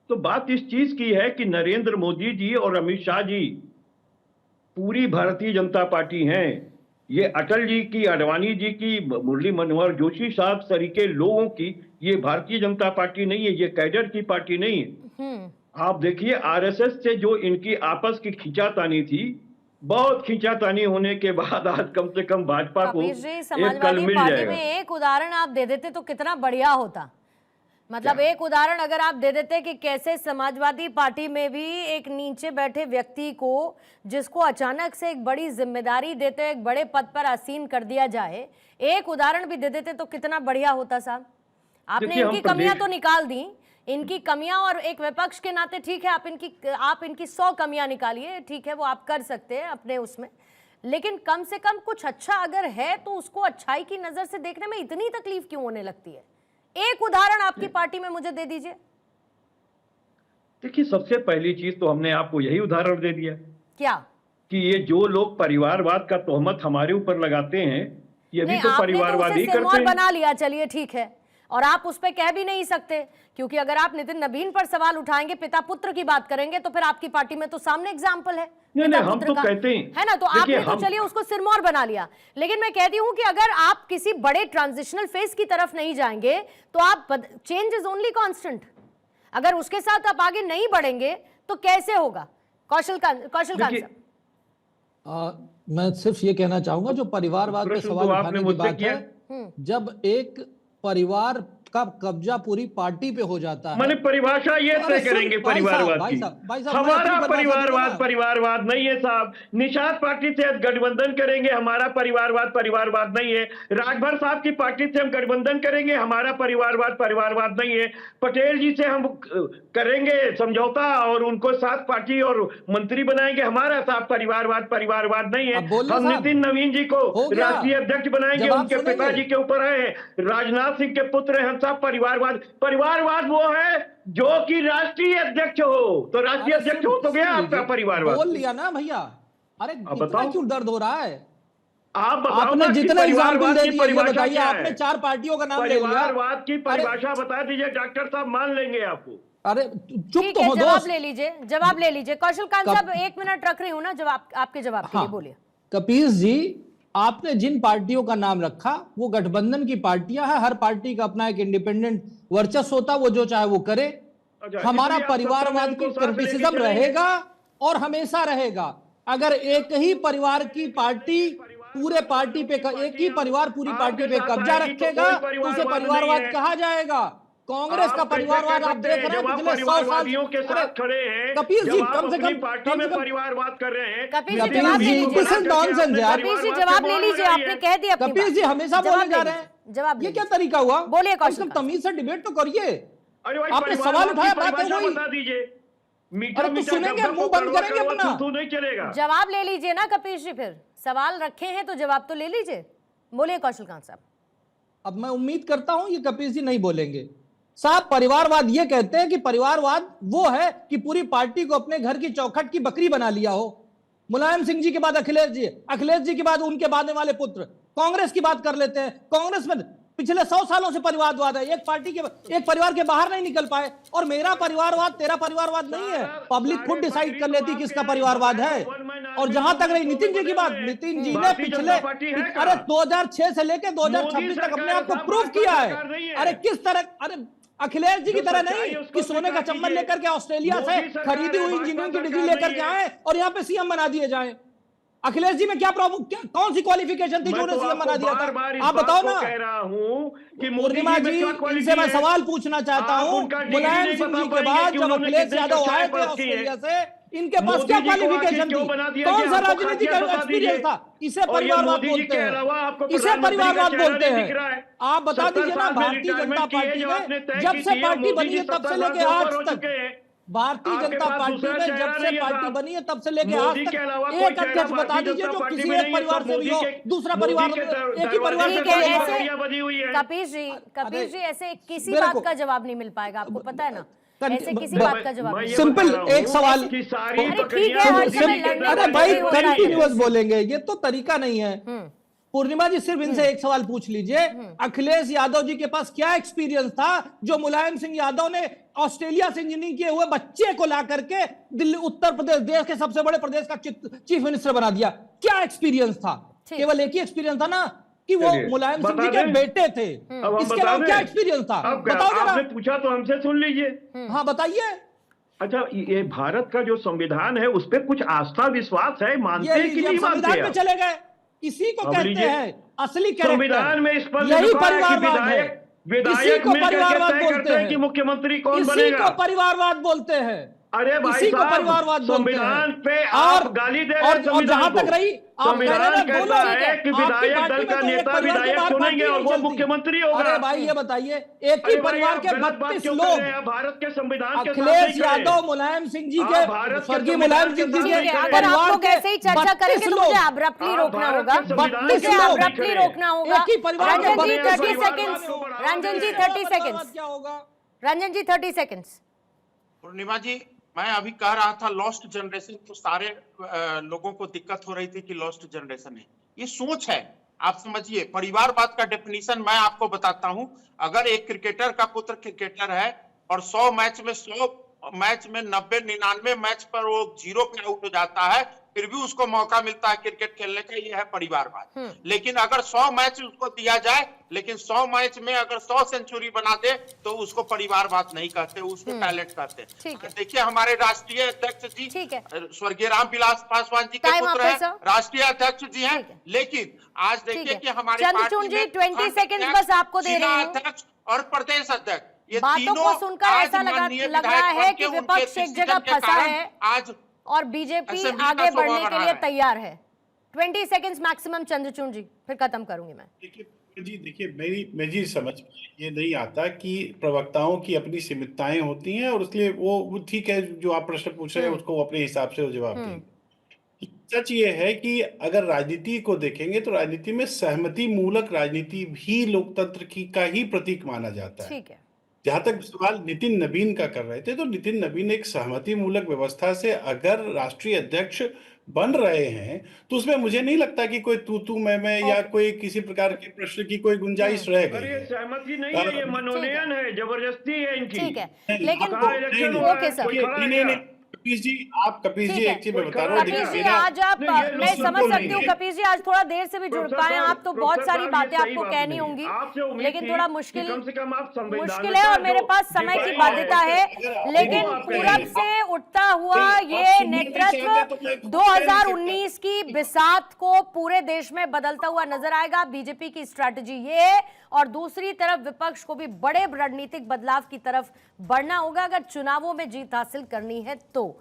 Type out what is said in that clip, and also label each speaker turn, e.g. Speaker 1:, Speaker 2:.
Speaker 1: तो बात इस चीज की है कि नरेंद्र मोदी जी और अमित शाह जी पूरी भारतीय जनता पार्टी हैं। ये अटल जी की, आडवाणी जी की, मुरली मनोहर जोशी साहब तरीके लोगों की ये भारतीय जनता पार्टी नहीं है, ये कैडर की पार्टी नहीं है। आप देखिए आरएसएस से जो इनकी आपस की खींचातानी थी, बहुत खींचातानी होने के बाद आज कम से कम भाजपा को
Speaker 2: कपिल जी,
Speaker 1: एक कल
Speaker 2: समाजवादी
Speaker 1: मिल
Speaker 2: पार्टी
Speaker 1: जाएगा।
Speaker 2: में एक उदाहरण आप दे देते तो कितना बढ़िया होता। मतलब एक उदाहरण अगर आप दे देते कि कैसे समाजवादी पार्टी में भी एक नीचे बैठे व्यक्ति को, जिसको अचानक से एक बड़ी जिम्मेदारी देते एक बड़े पद पर आसीन कर दिया जाए, एक उदाहरण भी दे देते तो कितना बढ़िया होता साहब। आपने इनकी कमियां तो निकाल दी, इनकी कमियां, और एक विपक्ष के नाते ठीक है आप इनकी 100 कमियां निकालिए, ठीक है वो आप कर सकते हैं अपने उसमें, लेकिन कम से कम कुछ अच्छा अगर है तो उसको अच्छाई की नजर से देखने में इतनी तकलीफ क्यों होने लगती है। एक उदाहरण आपकी पार्टी में मुझे दे दीजिए।
Speaker 1: देखिए सबसे पहली चीज तो हमने आपको यही उदाहरण दे दिया
Speaker 2: क्या
Speaker 1: कि ये जो लोग परिवारवाद का तोहमत हमारे ऊपर लगाते हैं, ये भी तो
Speaker 2: आपने
Speaker 1: परिवारवाद
Speaker 2: उसे
Speaker 1: ही करते
Speaker 2: सिरमौर
Speaker 1: हैं।
Speaker 2: बना लिया, चलिए ठीक है, और आप उस पर कह भी नहीं सकते, क्योंकि अगर आप नितिन नवीन पर सवाल उठाएंगे, पिता पुत्र की बात करेंगे, तो फिर आपकी पार्टी में तो सामने एग्जाम्पल है
Speaker 1: नहीं, हम तो कहते हैं,
Speaker 2: है ना, तो आपने तो चलिए उसको सिरमौर बना लिया। लेकिन मैं कहती हूं कि अगर आप किसी बड़े ट्रांजिशनल फेज की तरफ नहीं जाएंगे तो आप, चेंज इज ओनली कांस्टेंट, अगर उसके साथ आप आगे नहीं बढ़ेंगे तो कैसे होगा। कौशल खान
Speaker 3: मैं सिर्फ ये कहना चाहूंगा, जो परिवारवाद पे सवाल उठाने की बात है, जब एक परिवार का कब्जा पूरी पार्टी पे हो जाता है,
Speaker 1: मैंने परिभाषा ये तय करेंगे परिवारवाद की। हमारा परिवारवाद नहीं है साहब। निषाद पार्टी से गठबंधन करेंगे, हमारा परिवारवाद नहीं है। राजभर साहब की पार्टी से हम गठबंधन करेंगे, हमारा परिवारवाद नहीं है। पटेल जी से हम करेंगे समझौता और उनको साथ पार्टी और मंत्री बनाएंगे, हमारा साथ परिवारवाद नहीं है। हम नितिन नवीन जी को राष्ट्रीय अध्यक्ष बनाएंगे, उनके पिताजी के ऊपर है, राजनाथ सिंह के पुत्र हैं, हम सब परिवारवाद वो है जो कि राष्ट्रीय अध्यक्ष हो, तो राष्ट्रीय अध्यक्ष हो तो गया आपका परिवारवाद।
Speaker 3: बोल लिया ना भैया। अरे इतना क्यों दर्द हो रहा है?
Speaker 1: आप बताओ,
Speaker 3: आपने जितना एग्जाम्पल दे दिया, ये बताइए,
Speaker 1: आपने
Speaker 3: 4 पार्टियों का नाम ले लिया।
Speaker 1: परिवारवाद की परिभाषा बता दीजिए डॉक्टर साहब, मान लेंगे आपको।
Speaker 3: अरे चुप तो हो,
Speaker 2: जवाब ले लीजिए। कौशल खान साहब 1 मिनट रख रही हूं ना जवाब आपके जवाब के लिए, बोलिए।
Speaker 3: कपीस जी, आपने जिन पार्टियों का नाम रखा वो गठबंधन की पार्टियां हैं, हर पार्टी का अपना एक इंडिपेंडेंट वर्चस्व होता, वो जो चाहे वो करे। हमारा परिवारवाद की क्रिटिसिज्म रहेगा और हमेशा रहेगा। अगर एक ही परिवार की पार्टी पूरे पार्टी पे, एक ही परिवार पूरी पार्टी पे कब्जा रखेगा तो उसे परिवारवाद कहा जाएगा। कांग्रेस का परिवारवाद आप देख रहे हैं पिछले 100 साल
Speaker 1: के साथ खड़े हैं।
Speaker 3: कपिल जी कम से कम
Speaker 1: पार्टी में परिवारवाद कर रहे हैं।
Speaker 2: कपिल जी जवाब ले लीजिए, आपने कह दिया।
Speaker 3: कपिल जी हमेशा बोले जा रहे हैं, जवाब ये क्या तरीका हुआ?
Speaker 2: बोलिए कौशल,
Speaker 3: तमीज से डिबेट तो करिए।
Speaker 1: आपने
Speaker 3: सवाल उठाया, बात
Speaker 1: बता दीजिए।
Speaker 3: तो सुनेंगे, मुंह बंद करेंगे अपना,
Speaker 1: नहीं चलेगा।
Speaker 2: जवाब ले लीजिए ना कपिल जी, फिर सवाल रखे हैं तो जवाब तो ले लीजिए। बोलिए कौशल खान साहब।
Speaker 3: अब मैं उम्मीद करता हूं ये कपिल जी नहीं बोलेंगे। साहब, परिवारवाद ये कहते हैं कि परिवारवाद वो है कि पूरी पार्टी को अपने घर की चौखट की बकरी बना लिया हो। मुलायम सिंह जी के बाद अखिलेश जी के बाद उनके बाद वाले पुत्र। कांग्रेस की बात कर लेते हैं, कांग्रेस में पिछले 100 सालों से परिवारवाद है, एक परिवार के बाहर नहीं निकल पाए। और मेरा परिवारवाद तेरा परिवारवाद नहीं है, पब्लिक खुद डिसाइड कर लेती किसका परिवारवाद है। और जहां तक रही नितिन जी की बात, नितिन जी ने पिछले 2006 से लेकर 2026 तक अपने आप को प्रूव किया है। अरे किस तरह, अरे अखिलेश जी की तरह नहीं कि सोने का चम्मच लेकर के ऑस्ट्रेलिया से खरीदी हुई इंजीनियरिंग की डिग्री लेकर के आए और यहाँ पे सीएम बना दिए जाए। अखिलेश जी में क्या प्रॉब्लम, कौन सी क्वालिफिकेशन थी जो उन्हें सीएम बना दिया था? आप बताओ ना।
Speaker 1: कह रहा हूं कि
Speaker 3: पूर्णिमा जी, इनसे मैं सवाल पूछना चाहता हूं, मुलायम सिंह जी के बाद जब अखिलेश यादव आए थे ऑस्ट्रेलिया से, इनके पास क्या क्वालिफिकेशन थी? कौन सा राजनीतिक एक्सपीरियंस था? इसे परिवारवाद बोलते हैं, इसे परिवारवाद बोलते हैं। आप बता दीजिए ना, भारतीय जनता पार्टी में जब से पार्टी बनी है तब से लेके आज तक, भारतीय जनता पार्टी में जब से पार्टी बनी है तब से लेके आज तक एक अध्यक्ष बता दीजिए जो किसी एक परिवार से भी हो, दूसरा परिवार एक ही परिवार से।
Speaker 2: कपिल जी ऐसे किसी बात का जवाब नहीं मिल पाएगा, आपको पता है ना, ऐसे किसी बात का जवाब।
Speaker 3: सिंपल एक सवाल, अरे भाई कंटिन्यूअस बोलेंगे, ये तो तरीका नहीं है। पूर्णिमा जी सिर्फ इनसे एक सवाल पूछ लीजिए, अखिलेश यादव जी के पास क्या एक्सपीरियंस था जो मुलायम सिंह यादव ने ऑस्ट्रेलिया से इंजीनियरिंग किए हुए बच्चे को ला करके दिल्ली उत्तर प्रदेश देश के सबसे बड़े प्रदेश का चीफ मिनिस्टर बना दिया? क्या एक्सपीरियंस था? केवल एक ही एक्सपीरियंस था ना कि वो मुलायम सिंह जी के बेटे थे, इसके अलावा क्या एक्सपीरियंस था? बताओ जरा।
Speaker 1: आपने पूछा तो हमसे सुन लीजिए।
Speaker 3: हाँ बताइए।
Speaker 1: अच्छा, ये भारत का जो संविधान है उस पर कुछ आस्था विश्वास है, मानते हैं कि नहीं मानते?
Speaker 3: संविधान में चले गए, इसी को कहते हैं असली कैरेक्टर।
Speaker 1: संविधान में इस पर
Speaker 3: यही परिवारवाद है, इसी को परिवारवाद बोलते हैं
Speaker 1: कि मुख्यमंत्री कौन
Speaker 3: इसी
Speaker 1: बनेगा।
Speaker 3: को परिवारवाद बोलते हैं।
Speaker 1: अरे भाई साहब, संविधान पे आप गाली दे रहे हैं।
Speaker 3: और जहां तक रही,
Speaker 1: संविधान कहता है कि विधायक दल का नेता विधायक चुनेंगे और वो मुख्यमंत्री होगा।
Speaker 3: अरे भाई ये बताइए, एक ही परिवार के 32 लोग,
Speaker 1: भारत के संविधान के
Speaker 3: अखिलेश यादव, मुलायम सिंह जी के, स्वर्गीय मुलायम सिंह जी के,
Speaker 2: अगर आप लोग ऐसे ही चर्चा करेंगे तो मुझे अब्रप्टली रोकना होगा, मुझे अब्रप्टली रोकना होगा। रंजन जी 30 सेकंड्स, रंजन जी 30 सेकंड्स,
Speaker 3: क्या होगा?
Speaker 2: रंजन जी 30 सेकंड्स।
Speaker 4: पूर्णिमा जी, मैं अभी कह रहा था लॉस्ट जनरेशन, तो सारे लोगों को दिक्कत हो रही थी कि लॉस्ट जनरेशन है। ये सोच है, आप समझिए। परिवारवाद का डेफिनेशन मैं आपको बताता हूं। अगर एक क्रिकेटर का पुत्र क्रिकेटर है और 100 मैच में 90-99 मैच पर वो 0 पे आउट हो जाता है, फिर भी उसको मौका मिलता है क्रिकेट खेलने का, ये है परिवारवाद। लेकिन अगर 100 मैच उसको दिया जाए, लेकिन 100 मैच में अगर 100 सेंचुरी बना दे तो उसको परिवारवाद नहीं कहते, उसको टैलेंट कहते। देखिए हमारे राष्ट्रीय अध्यक्ष जी स्वर्गीय रामविलास पासवान जी के पुत्र हैं, राष्ट्रीय अध्यक्ष जी हैं। लेकिन आज देखिए कि हमारी
Speaker 2: चंद्रचूड़ जी 20 सेकंड बस आपको दे रही हूं।
Speaker 4: अध्यक्ष और प्रदेश अध्यक्ष, ये
Speaker 2: बातों को सुनकर ऐसा लग रहा है कि विपक्ष एक जगह फंसा है आज और बीजेपी आगे बढ़ने के लिए तैयार है। 20 सेकंड्स मैक्सिमम चंद्रचूड़ जी, फिर खत्म करूंगी मैं।
Speaker 5: देखिए मेरी समझ में ये नहीं आता कि प्रवक्ताओं की अपनी सीमितताएं होती हैं और इसलिए वो ठीक है, जो आप प्रश्न पूछ रहे हैं उसको अपने हिसाब से वो जवाब देंगे। सच ये है कि अगर राजनीति को देखेंगे तो राजनीति में सहमति मूलक राजनीति भी लोकतंत्र की का ही प्रतीक माना जाता है।
Speaker 2: ठीक है।
Speaker 5: जहां तक सवाल नितिन नवीन का कर रहे थे, तो नितिन नवीन एक सहमति मूलक व्यवस्था से अगर राष्ट्रीय अध्यक्ष बन रहे हैं तो उसमें मुझे नहीं लगता कि कोई तू मैं या कोई किसी प्रकार के प्रश्न की कोई गुंजाइश रह गई है।
Speaker 1: सहमति नहीं है, ये मनोनयन है, जबरदस्ती है इनकी।
Speaker 2: ठीक है, लेकिन
Speaker 1: ओके
Speaker 5: सर, कपीस जी, आप कपीस जी एक चीज मैं बता रहा हूँ।
Speaker 2: कपीस जी आज आप, मैं समझ सकती हूँ कपीस जी आज थोड़ा देर से भी जुड़ पाए, आप तो बहुत सारी बातें आपको कहनी होंगी, लेकिन थोड़ा मुश्किल है और मेरे पास समय की बाध्यता है। लेकिन पूरब से उठता हुआ ये नेतृत्व 2019 की बिसात को पूरे देश में बदलता हुआ नजर आएगा। बीजेपी की स्ट्रैटेजी ये है और दूसरी तरफ विपक्ष को भी बड़े रणनीतिक बदलाव की तरफ बढ़ना होगा अगर चुनावों में जीत हासिल करनी है तो।